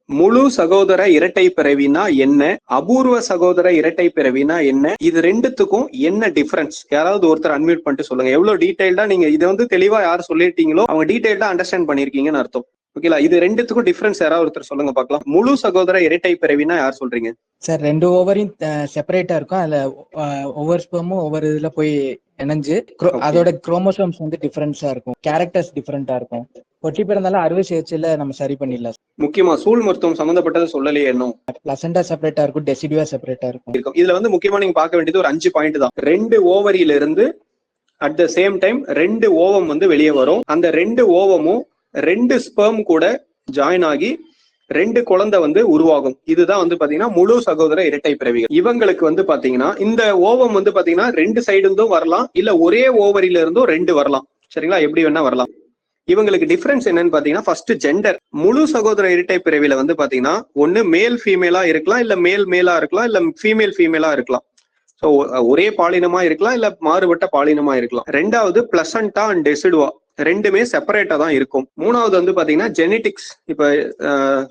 முழு சகோதர இரட்டை பிறவினா என்ன, அபூர்வ சகோதர இரட்டை பிறவினா என்ன, இது ரெண்டுத்துக்கும் என்ன டிஃபரன்ஸ்? யாராவது ஒருத்தர் அன்மியூட் பண்ணிட்டு சொல்லுங்க. எவ்வளவு டீடைல்டா நீங்க இதை தெளிவா யார் சொல்லிட்டீங்களோ அவங்க டீடைல்டா அண்டர்ஸ்டாண்ட் பண்ணிருக்கீங்கன்னு அர்த்தம். ஓகேலா? இது ரெண்டுத்துக்கும் டிஃபரன்ஸ் யாராவது ஒருத்தர் சொல்லுங்க பார்க்கலாம். முழு சகோதர இரட்டை பிறவினா யார் சொல்றீங்க? சார் 2 ஓவரையும் செப்பரேட்டா இருக்கும். அதுல ஒவ்வொரு ஸ்பெர்மும் ஒவ்வொரு இதுல போய் இணைஞ்சு அதோட குரோமோசோம்ஸ் டிஃபரன்ஸா இருக்கும், கேரக்டர்ஸ் டிஃபரெண்டா இருக்கும். ஒட்டி பிறந்தாலும் அறுவை சிகிச்சையில நம்ம சரி பண்ணிடலாம். முக்கியமா சூழ் மருத்துவம் சம்பந்தப்பட்டது சொல்லலையே இன்னும். பிளசண்டா செப்பரேட்டா இருக்கும், டெசிடியூவா செப்பரேட்டா இருக்கும். இதுல முக்கியமா நீங்க பார்க்க வேண்டியது ஒரு 5 பாயிண்ட் தான். 2 ஓவரியில இருந்து at the same time 2 ovum வெளியே வரும். அந்த 2 ஓவமும் 2 ஸ்பெர்ம் கூட ஜாயின் ஆகி 2 குழந்தை உருவாகும். இதுதான் பாத்தீங்கன்னா முழு சகோதர இரட்டை பிறவிகள். இவங்களுக்கு பாத்தீங்கன்னா இந்த ஓவம் பாத்தீங்கன்னா 2 சைடு இருந்தும் வரலாம், இல்ல ஒரே ஓவரியில இருந்தும் 2 வரலாம். சரிங்களா? எப்படி வேணா வரலாம். இவங்களுக்கு டிஃபரன்ஸ் என்னன்னு பாத்தீங்கன்னா, ஃபர்ஸ்ட் ஜெண்டர். முழு சகோதர இரட்டை பிறவில பாத்தீங்கன்னா ஒண்ணு மேல் ஃபீமேலா இருக்கலாம், இல்ல மேல் மேலா இருக்கலாம், இல்ல ஃபீமேல் ஃபீமேலா இருக்கலாம். ஸோ ஒரே பாலினமா இருக்கலாம், இல்ல மாறுபட்ட பாலினமா இருக்கலாம். 2வது பிளசண்டா அண்ட் டெசிடுவா, ரெண்டுமே செப்பரேட்டா தான் இருக்கும். 3வது பாத்தீங்கன்னா ஜெனடிக்ஸ். இப்ப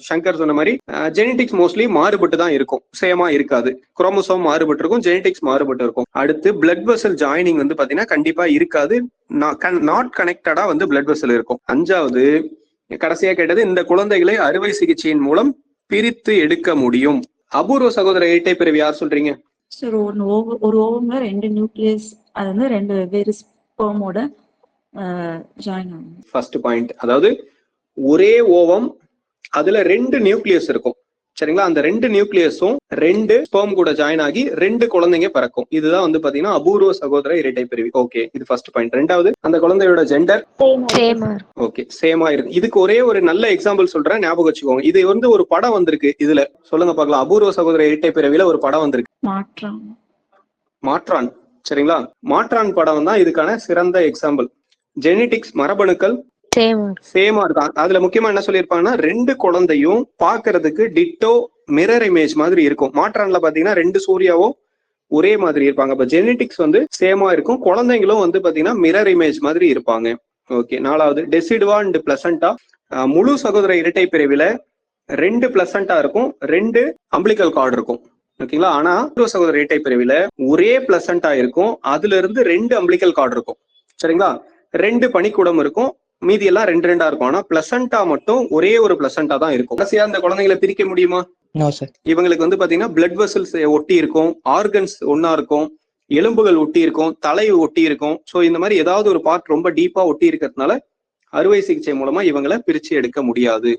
சங்கர் சொன்ன மாதிரி ஜெனடிக்ஸ் மோஸ்ட்லி மாறுபட்டு தான் இருக்கும், சேமா இருக்காது. குரோமோசோம் மாறுபட்டு இருக்கும், ஜெனடிக்ஸ் மாறுபட்டு இருக்கும். அடுத்து பிளட் வெசல் ஜாயினிங் பாத்தீங்கன்னா கண்டிப்பா இருக்காது, நாட் கனெக்டடா பிளட் வெசல் இருக்கும். 5வது கடைசியா கேட்டது, இந்த குழந்தைகளை அறுவை சிகிச்சையின் மூலம் பிரித்து எடுக்க முடியும். அபூர்வ சகோதர இரட்டை பிறவி யார் சொல்றீங்க? சார் ஒரு ஓவம்ல 2 நியூக்ளியஸ், அது 2 வெவ்வேறு ஸ்பெர்மோட ஜாயின் ஆகும். ஃபர்ஸ்ட் பாயிண்ட், அதாவது ஒரே ஓவம், அதுல 2 நியூக்ளியஸ் இருக்கும். சரிங்களா? அந்த 2 நியூக்ளியஸும் 2 ஸ்பெர்ம் கூட ஜாயின் ஆகி 2 குழந்தைங்க பிறக்கும். இதுதான் பாத்தீங்கன்னா அபூர்வ சகோதர இரட்டை பிறவி. ஓகே, இது ஃபர்ஸ்ட் பாயிண்ட். 2வது, அந்த குழந்தையோட ஜெண்டர் ஓகே சேமா இருக்கு. இதுக்கு ஒரே ஒரு நல்ல எக்ஸாம்பிள் சொல்றேன், ஞாபகம் வச்சுக்கோங்க. இது ஒரு படம் வந்திருக்கு. இதுல சொல்லுங்க பார்க்கலாம். அபூர்வ சகோதர இரட்டை பிறவில ஒரு படம் வந்திருக்கு, மாற்றான். சரிங்களா? மாற்றான் படம் தான் இதுக்கான சிறந்த எக்ஸாம்பிள். ஜெனடிக்ஸ் மரபணுக்கள் சேமா இருக்கும். அதுல முக்கியமா என்ன சொல்லியிருப்பாங்கன்னா, 2 குழந்தையும் பாக்குறதுக்கு டிட்டோ மிரர் இமேஜ் மாதிரி இருக்கும். மாற்றான்ல பாத்தீங்கன்னா 2 சூர்யாவும் ஒரே மாதிரி இருப்பாங்க. அப்ப ஜெனடிக்ஸ் சேமா இருக்கும், குழந்தைங்களும் பாத்தீங்கன்னா மிரர் இமேஜ் மாதிரி இருப்பாங்க. ஓகே. 4வது டெசிடுவா அண்ட் பிளசண்டா. முழு சகோதர இரட்டை பிறவில 2 பிளசண்டா இருக்கும், 2 அம்பிளிக்கல் கார்டு இருக்கும். ஓகேங்களா? ஆனா முழு சகோதர இரட்டை பிறவில ஒரே பிளசண்டா இருக்கும், அதுல இருந்து 2 அம்பிளிக்கல் கார்டு இருக்கும். சரிங்களா? 2 பனிக்கூடம் இருக்கும், மீதி எல்லாம் 2 இருக்கும். ஆனா பிளசண்டா மட்டும் ஒரே ஒரு பிளசண்டா தான் இருக்கும். கடைசியா அந்த குழந்தைங்களை பிரிக்க முடியுமா? இவங்களுக்கு பாத்தீங்கன்னா பிளட் வெசல்ஸ் ஒட்டி இருக்கும், ஆர்கன்ஸ் ஒன்னா இருக்கும், எலும்புகள் ஒட்டி இருக்கும், தலை ஒட்டி இருக்கும். சோ இந்த மாதிரி ஏதாவது ஒரு பார்ட் ரொம்ப டீப்பா ஒட்டி இருக்கிறதுனால அறுவை சிகிச்சை மூலமா இவங்களை பிரிச்சு எடுக்க முடியாது.